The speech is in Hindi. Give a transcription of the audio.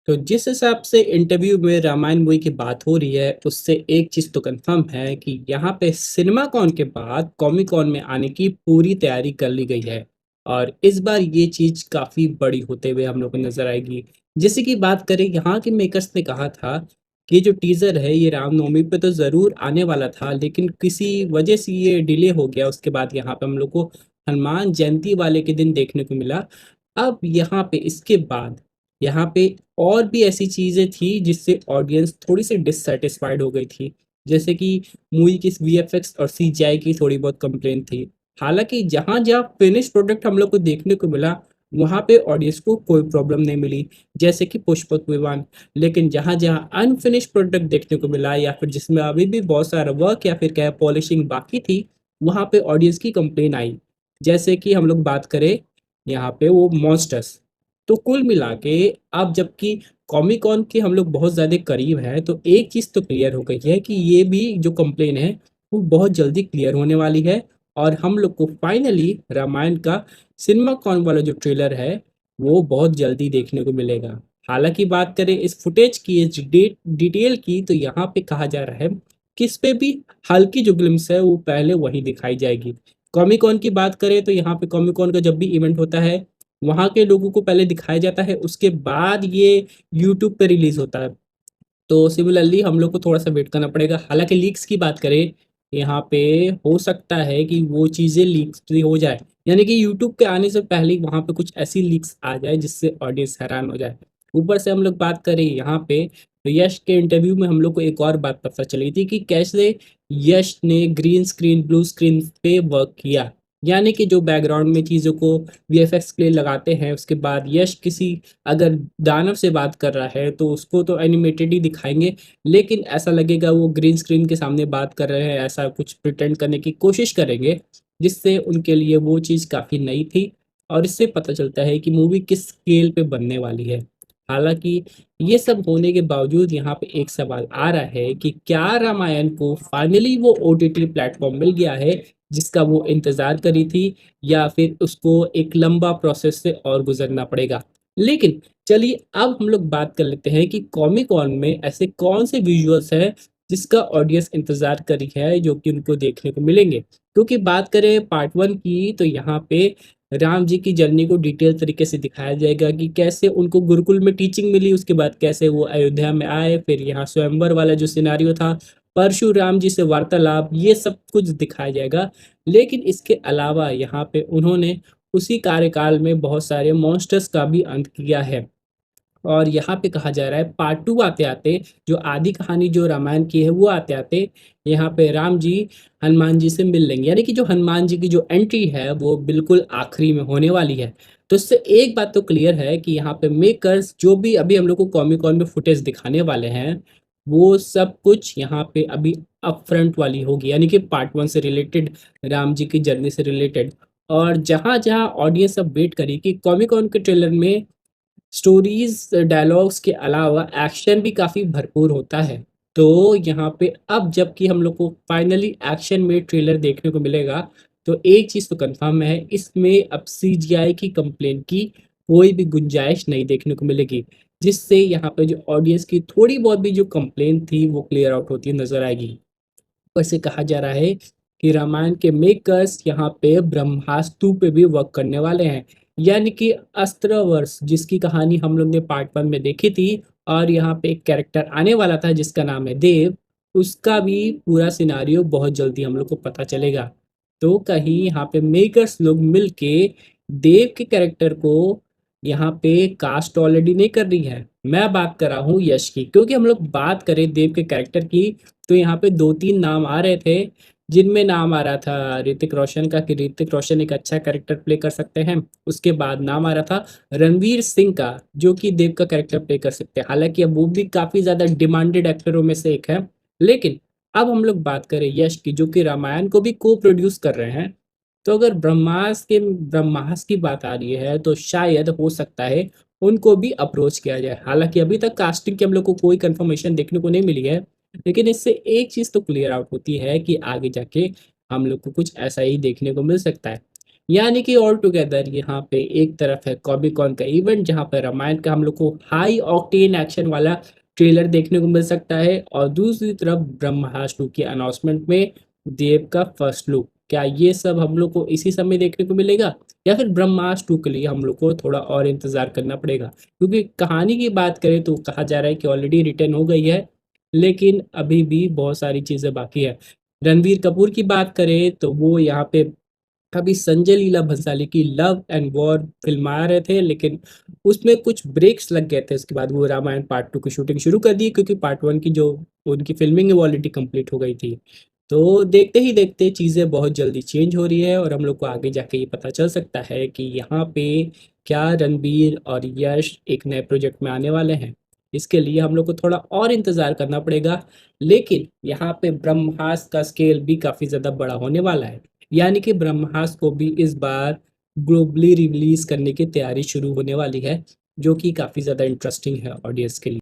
तो जिस हिसाब से इंटरव्यू में रामायण मूवी की बात हो रही है, उससे एक चीज़ तो कन्फर्म है कि यहाँ पे सिनेमा कॉन के बाद कॉमिक कॉन में आने की पूरी तैयारी कर ली गई है। और इस बार ये चीज़ काफ़ी बड़ी होते हुए हम लोग को नज़र आएगी। जैसे कि बात करें, यहाँ के मेकर्स ने कहा था कि जो टीज़र है ये रामनवमी पे तो ज़रूर आने वाला था, लेकिन किसी वजह से ये डिले हो गया। उसके बाद यहाँ पे हम लोग को हनुमान जयंती वाले के दिन देखने को मिला। अब यहाँ पे इसके बाद यहाँ पे और भी ऐसी चीज़ें थी जिससे ऑडियंस थोड़ी-सी डिससैटिस्फाइड हो गई थी। जैसे कि मूवी की वीएफएक्स और सीजीआई की थोड़ी बहुत कंप्लेंट थी। हालाँकि जहाँ-जहाँ फिनिश प्रोडक्ट हम लोग को देखने को मिला, वहाँ पे ऑडियंस को कोई प्रॉब्लम नहीं मिली, जैसे कि पुष्पक विमान। लेकिन जहाँ-जहाँ अनफिनिश प्रोडक्ट देखने को मिला या फिर जिसमें अभी भी बहुत सारा वर्क या फिर क्या पॉलिशिंग बाकी थी, वहाँ पे ऑडियंस की कंप्लेन आई। जैसे कि हम लोग बात करें यहाँ पे वो मॉन्स्टर्स। तो कुल मिला के अब जबकि कॉमिक कॉन के हम लोग बहुत ज़्यादा करीब हैं, तो एक चीज़ तो क्लियर हो गई है कि ये भी जो कंप्लेन है, वो बहुत जल्दी क्लियर होने वाली है और हम लोग को फाइनली रामायण का सिनेमा कॉन वाला जो ट्रेलर है, वो बहुत जल्दी देखने को मिलेगा। हालाँकि बात करें इस फुटेज की, इस डिटेल की, तो यहाँ पे कहा जा रहा है कि इस पे भी हल्की जो ग्लिम्स है, वो पहले वहीं दिखाई जाएगी। कॉमिक कॉन की बात करें तो यहाँ पे कॉमिक कॉन का जब भी इवेंट होता है, वहाँ के लोगों को पहले दिखाया जाता है, उसके बाद ये यूट्यूब पे रिलीज़ होता है। तो सिमिलरली हम लोग को थोड़ा-सा वेट करना पड़ेगा। हालाँकि लीक्स की बात करें, यहाँ पे हो सकता है कि वो चीज़ें लीक्स भी हो जाए। यानी कि यूट्यूब के आने से पहले ही वहाँ पे कुछ ऐसी लीक्स आ जाए जिससे ऑडियंस हैरान हो जाए। ऊपर से हम लोग बात करें यहाँ पे, तो यश के इंटरव्यू में हम लोग को एक और बात पता चली थी कि कैसे यश ने ग्रीन स्क्रीन, ब्लू स्क्रीन पे वर्क किया। यानी कि जो बैकग्राउंड में चीज़ों को वीएफएक्स के लिए लगाते हैं, उसके बाद यश किसी अगर दानव से बात कर रहा है तो उसको तो एनिमेटेड ही दिखाएँगे, लेकिन ऐसा लगेगा वो ग्रीन स्क्रीन के सामने बात कर रहे हैं, ऐसा कुछ प्रिटेंड करने की कोशिश करेंगे, जिससे उनके लिए वो चीज़ काफ़ी नई थी और इससे पता चलता है कि मूवी किस स्केल पे बनने वाली है। हालाँकि ये सब होने के बावजूद यहाँ पे एक सवाल आ रहा है कि क्या रामायण को फाइनली वो ओटीटी प्लेटफ़ॉर्म मिल गया है, जिसका वो इंतज़ार कर रही थी, या फिर उसको एक लंबा प्रोसेस से और गुज़रना पड़ेगा? लेकिन चलिए अब हम लोग बात कर लेते हैं कि कॉमिक कॉन में ऐसे कौन से विजुअल्स हैं जिसका ऑडियंस इंतजार कर रही है, जो कि उनको देखने को मिलेंगे। क्योंकि बात करें पार्ट 1 की, तो यहाँ पे राम जी की जर्नी को डिटेल तरीके से दिखाया जाएगा कि कैसे उनको गुरुकुल में टीचिंग मिली, उसके बाद कैसे वो अयोध्या में आए, फिर यहाँ स्वयंवर वाला जो सिनेरियो था, परशुराम जी से वार्तालाप, ये सब कुछ दिखाया जाएगा। लेकिन इसके अलावा यहाँ पे उन्होंने उसी कार्यकाल में बहुत सारे मॉन्स्टर्स का भी अंत किया है। और यहाँ पे कहा जा रहा है पार्ट 2 आते-आते, जो आदि कहानी जो रामायण की है वो आते-आते यहाँ पे राम जी हनुमान जी से मिल लेंगे। यानी कि जो हनुमान जी की जो एंट्री है वो बिल्कुल आखिरी में होने वाली है। तो इससे एक बात तो क्लियर है कि यहाँ पे मेकर्स जो भी अभी हम लोग को कॉमिक कॉन में फुटेज दिखाने वाले हैं, वो सब कुछ यहाँ पे अभी अपफ्रंट वाली होगी। यानी कि पार्ट 1 से रिलेटेड, राम जी की जर्नी से रिलेटेड। और जहाँ-जहाँ ऑडियंस अब वेट करी कि कॉमिक कॉन के ट्रेलर में स्टोरीज़, डायलॉग्स के अलावा एक्शन भी काफ़ी भरपूर होता है। तो यहाँ पे अब जबकि हम लोग को फाइनली एक्शन में ट्रेलर देखने को मिलेगा, तो एक चीज़ तो कन्फर्म है, इसमें अब सीजीआई की कंप्लेंट की कोई भी गुंजाइश नहीं देखने को मिलेगी। जिससे यहाँ पे जो ऑडियंस की थोड़ी बहुत भी जो कंप्लेंट थी, वो क्लियर आउट होती नज़र आएगी। ऊपर से कहा जा रहा है कि रामायण के मेकर्स यहाँ पे ब्रह्मास्त्र पे भी वर्क करने वाले हैं। यानी कि अस्त्रवर्ष, जिसकी कहानी हम लोग ने पार्ट 1 में देखी थी, और यहाँ पे एक कैरेक्टर आने वाला था जिसका नाम है देव, उसका भी पूरा सिनेरियो बहुत जल्दी हम लोग को पता चलेगा। तो कहीं यहाँ पे मेकर्स लोग मिलके देव के कैरेक्टर को यहाँ पे कास्ट ऑलरेडी नहीं कर रही है। मैं बात कर रहा हूँ यश की, क्योंकि हम लोग बात करें देव के कैरेक्टर की, तो यहाँ पे 2-3 नाम आ रहे थे, जिनमें नाम आ रहा था ऋतिक रोशन का, कि ऋतिक रोशन एक अच्छा कैरेक्टर प्ले कर सकते हैं। उसके बाद नाम आ रहा था रणवीर सिंह का, जो कि देव का कैरेक्टर प्ले कर सकते हैं। हालाँकि अब वो भी काफ़ी ज़्यादा डिमांडेड एक्टरों में से एक है। लेकिन अब हम लोग बात करें यश की, जो कि रामायण को भी को-प्रोड्यूस कर रहे हैं। तो अगर ब्रह्मास्त्र की बात आ रही है, तो शायद हो सकता है उनको भी अप्रोच किया जाए। हालाँकि अभी तक कास्टिंग की हम लोग को कोई कन्फर्मेशन देखने को नहीं मिली है। लेकिन इससे एक चीज़ तो क्लियर आउट होती है कि आगे जाके हम लोग को कुछ ऐसा ही देखने को मिल सकता है। यानी कि ऑल टुगेदर यहाँ पे एक तरफ है कॉमिक कॉन का इवेंट जहाँ पे रामायण का हम लोग को हाई ऑक्टेन एक्शन वाला ट्रेलर देखने को मिल सकता है और दूसरी तरफ ब्रह्मास्त्र की अनाउंसमेंट में देव का फर्स्ट लुक। क्या ये सब हम लोग को इसी समय देखने को मिलेगा या फिर ब्रह्मास्त्र के लिए हम लोग को थोड़ा और इंतजार करना पड़ेगा? क्योंकि कहानी की बात करें तो कहा जा रहा है कि ऑलरेडी रिटर्न हो गई है, लेकिन अभी भी बहुत सारी चीज़ें बाकी है। रणवीर कपूर की बात करें तो वो यहाँ पे अभी संजय लीला भंसाली की लव एंड वॉर फिल्मा रहे थे, लेकिन उसमें कुछ ब्रेक्स लग गए थे। उसके बाद वो रामायण पार्ट 2 की शूटिंग शुरू कर दी क्योंकि पार्ट 1 की जो उनकी फिल्मिंग है वो ऑलरेडी कंप्लीट हो गई थी। तो देखते ही देखते चीज़ें बहुत जल्दी चेंज हो रही है और हम लोग को आगे जाके ये पता चल सकता है कि यहाँ पे क्या रणबीर और यश एक नए प्रोजेक्ट में आने वाले हैं। इसके लिए हम लोग को थोड़ा और इंतज़ार करना पड़ेगा, लेकिन यहाँ पे ब्रह्मास्त्र का स्केल भी काफ़ी ज़्यादा बड़ा होने वाला है। यानी कि ब्रह्मास्त्र को भी इस बार ग्लोबली रिलीज़ करने की तैयारी शुरू होने वाली है, जो कि काफ़ी ज़्यादा इंटरेस्टिंग है ऑडियंस के लिए।